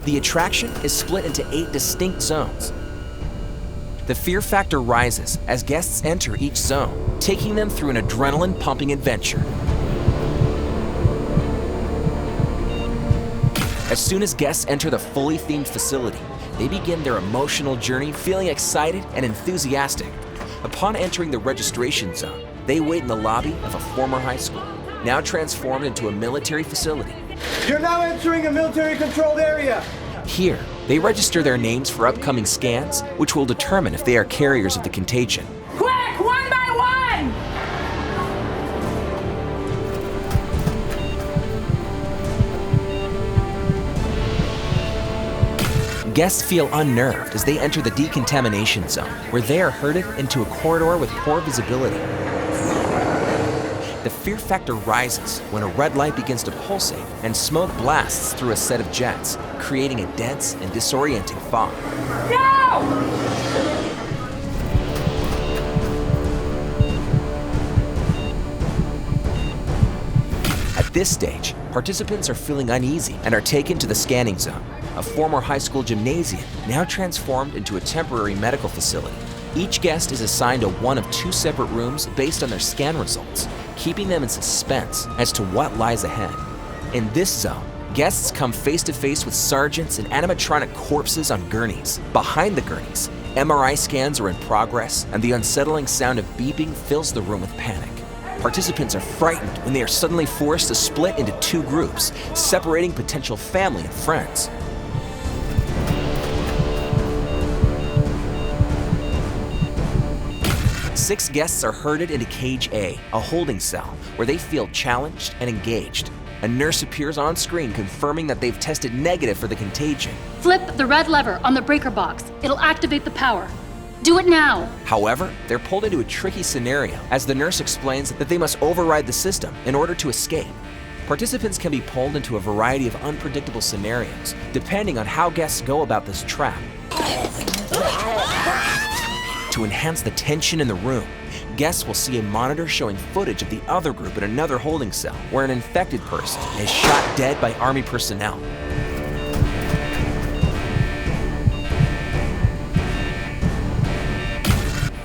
The attraction is split into 8 distinct zones. The fear factor rises as guests enter each zone, taking them through an adrenaline-pumping adventure. As soon as guests enter the fully themed facility, they begin their emotional journey feeling excited and enthusiastic. Upon entering the registration zone, they wait in the lobby of a former high school, now transformed into a military facility. You're now entering a military-controlled area. Here, they register their names for upcoming scans, which will determine if they are carriers of the contagion. Quick, one by one! Guests feel unnerved as they enter the decontamination zone, where they are herded into a corridor with poor visibility. The fear factor rises when a red light begins to pulsate and smoke blasts through a set of jets, creating a dense and disorienting fog. No! At this stage, participants are feeling uneasy and are taken to the scanning zone, a former high school gymnasium now transformed into a temporary medical facility. Each guest is assigned to one of 2 separate rooms based on their scan results, keeping them in suspense as to what lies ahead. In this zone, guests come face to face with sergeants and animatronic corpses on gurneys. Behind the gurneys, MRI scans are in progress, and the unsettling sound of beeping fills the room with panic. Participants are frightened when they are suddenly forced to split into 2 groups, separating potential family and friends. Six guests are herded into Cage A, a holding cell, where they feel challenged and engaged. A nurse appears on screen confirming that they've tested negative for the contagion. Flip the red lever on the breaker box. It'll activate the power. Do it now! However, they're pulled into a tricky scenario as the nurse explains that they must override the system in order to escape. Participants can be pulled into a variety of unpredictable scenarios, depending on how guests go about this trap. To enhance the tension in the room, guests will see a monitor showing footage of the other group in another holding cell where an infected person is shot dead by Army personnel.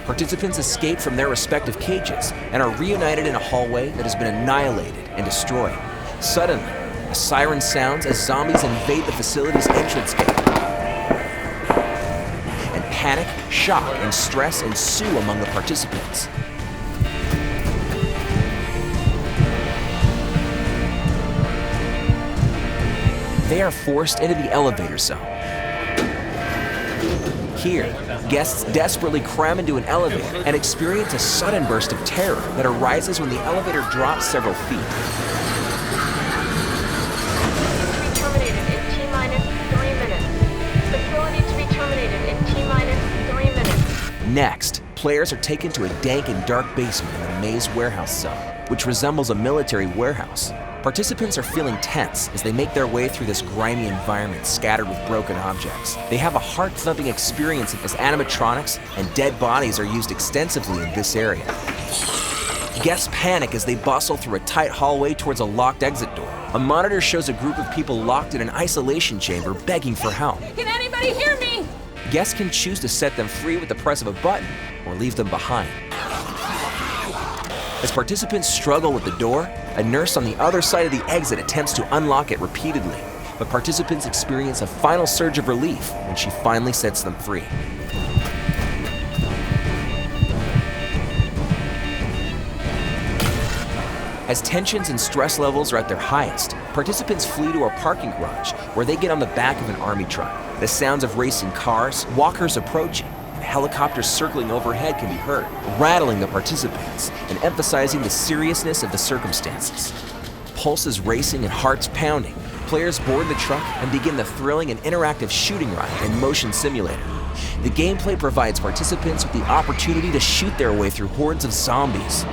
Participants escape from their respective cages and are reunited in a hallway that has been annihilated and destroyed. Suddenly, a siren sounds as zombies invade the facility's entrance gate. Panic, shock, and stress ensue among the participants. They are forced into the elevator zone. Here, guests desperately cram into an elevator and experience a sudden burst of terror that arises when the elevator drops several feet. Next, players are taken to a dank and dark basement in the maze warehouse zone, which resembles a military warehouse. Participants are feeling tense as they make their way through this grimy environment scattered with broken objects. They have a heart-thumping experience as animatronics and dead bodies are used extensively in this area. Guests panic as they bustle through a tight hallway towards a locked exit door. A monitor shows a group of people locked in an isolation chamber begging for help. Can anybody hear me? Guests can choose to set them free with the press of a button or leave them behind. As participants struggle with the door, a nurse on the other side of the exit attempts to unlock it repeatedly, but participants experience a final surge of relief when she finally sets them free. As tensions and stress levels are at their highest, participants flee to a parking garage where they get on the back of an army truck. The sounds of racing cars, walkers approaching, and helicopters circling overhead can be heard, rattling the participants and emphasizing the seriousness of the circumstances. Pulses racing and hearts pounding, players board the truck and begin the thrilling and interactive shooting ride and motion simulator. The gameplay provides participants with the opportunity to shoot their way through hordes of zombies.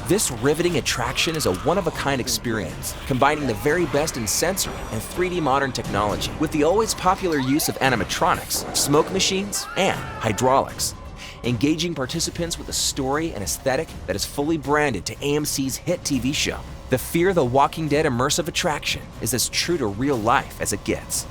This riveting attraction is a one-of-a-kind experience, combining the very best in sensory and 3D modern technology with the always popular use of animatronics, smoke machines, and hydraulics. engaging participants with a story and aesthetic that is fully branded to AMC's hit TV show. The Fear the Walking Dead immersive attraction is as true to real life as it gets.